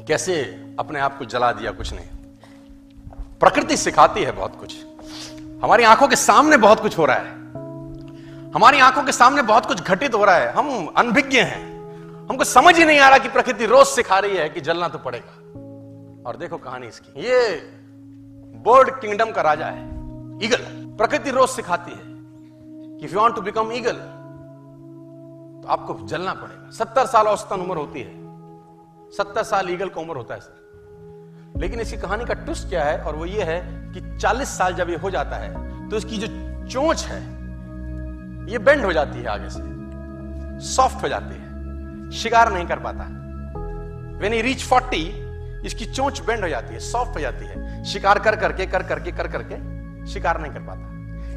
कैसे अपने आप को जला दिया, कुछ नहीं। प्रकृति सिखाती है बहुत कुछ। हमारी आंखों के सामने बहुत कुछ हो रहा है, हमारी आंखों के सामने बहुत कुछ घटित हो रहा है, हम अनभिज्ञ हैं, हमको समझ ही नहीं आ रहा कि प्रकृति रोज सिखा रही है कि जलना तो पड़ेगा। और देखो कहानी इसकी, ये बर्ड किंगडम का राजा है, ईगल। प्रकृति रोज सिखाती है कि if you want to become eagle तो आपको जलना पड़ेगा। 70 साल औसतन उम्र होती है, 70 साल ईगल का उम्र होता है सर। लेकिन इसकी कहानी का ट्विस्ट क्या है, और वो ये है कि 40 साल जब ये हो जाता है तो इसकी जो चोंच है ये बेंड हो जाती है, आगे से सॉफ्ट हो जाती है, शिकार नहीं कर पाता। When he reach 40, इसकी चोंच बेंड हो जाती है, सॉफ्ट हो जाती है, शिकार कर करके शिकार नहीं कर पाता।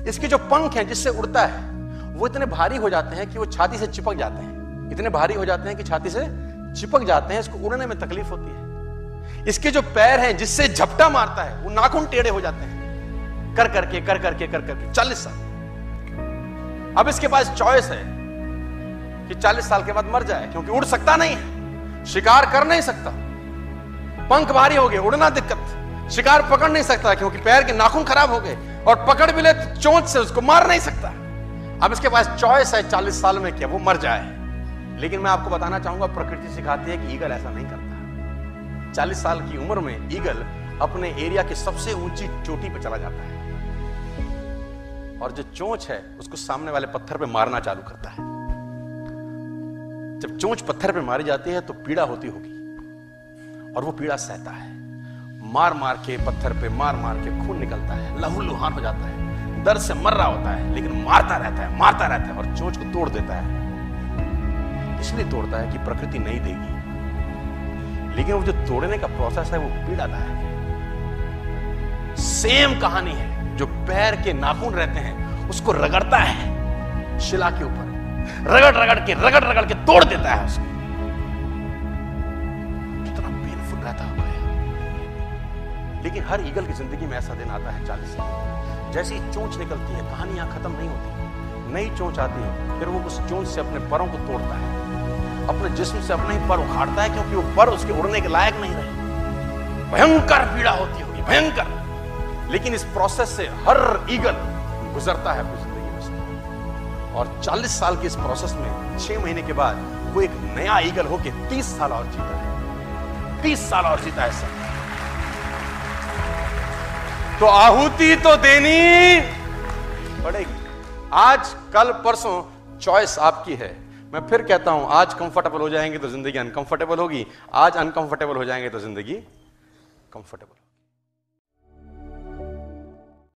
इसके जो पंख हैं जिससे उड़ता है वो इतने भारी हो जाते हैं कि वो छाती से चिपक जाते हैं, इतने भारी हो जाते हैं कि छाती से चिपक जाते हैं, इसको उड़ने में तकलीफ होती है। इसके जो पैर हैं जिससे झपटा मारता है वो नाखून टेढ़े हो जाते हैं, कर करके 40 साल। अब इसके पास चॉइस है कि 40 साल के बाद मर जाए, क्योंकि उड़ सकता नहीं है, शिकार कर नहीं सकता, पंख भारी हो गए, उड़ना दिक्कत, शिकार पकड़ नहीं सकता क्योंकि पैर के नाखून खराब हो गए, और पकड़ भी ले तो चोंच से उसको मार नहीं सकता। अब इसके पास चॉइस है 40 साल में कि वो मर जाए। लेकिन मैं आपको बताना चाहूंगा, प्रकृति सिखाती है कि ईगल ऐसा नहीं करता। 40 साल की उम्र में ईगल अपने एरिया की सबसे ऊंची चोटी पर चला जाता है और जो चोंच है उसको सामने वाले पत्थर पे मारना चालू करता है। जब चोंच पत्थर पे मारी जाती है तो पीड़ा होती होगी, और वो पीड़ा सहता है, मार मार के पत्थर पे मार के खून निकलता है, लहूलुहान हो जाता है, दर्द से मर रहा होता है, लेकिन मारता रहता है और चोंच को तोड़ देता है। इसलिए तोड़ता है कि प्रकृति नहीं देगी, लेकिन वो जो तोड़ने का प्रोसेस है वो पीड़ादायक है। सेम कहानी है, जो पैर के नाखून रहते हैं उसको रगड़ता है शिला के ऊपर, रगड़ के तोड़ देता है उसको। कितना पेनफुल रहता होगा। लेकिन हर ईगल की जिंदगी में ऐसा दिन आता है 40 साल, जैसे ही चोंच निकलती है कहानी यहां खत्म नहीं होती, नई चोंच आती है, फिर वो उस चोंच से अपने परों को तोड़ता है, अपने जिस्म से अपने ही पर उखाड़ता है, क्योंकि वो पर उसके उड़ने के लायक नहीं रहे। भयंकर पीड़ा होती होगी, भयंकर। लेकिन इस प्रोसेस से हर ईगल गुजरता है अपनी जिंदगी में से, और 40 साल के इस प्रोसेस में 6 महीने के बाद वो एक नया ईगल होके 30 साल और जीता है, 30 साल और जीता है सर। तो आहुति तो देनी पड़ेगी। आज कल परसों चॉइस आपकी है। मैं फिर कहता हूं, आज कंफर्टेबल हो जाएंगे तो जिंदगी अनकंफर्टेबल होगी, आज अनकंफर्टेबल हो जाएंगे तो जिंदगी कंफर्टेबल।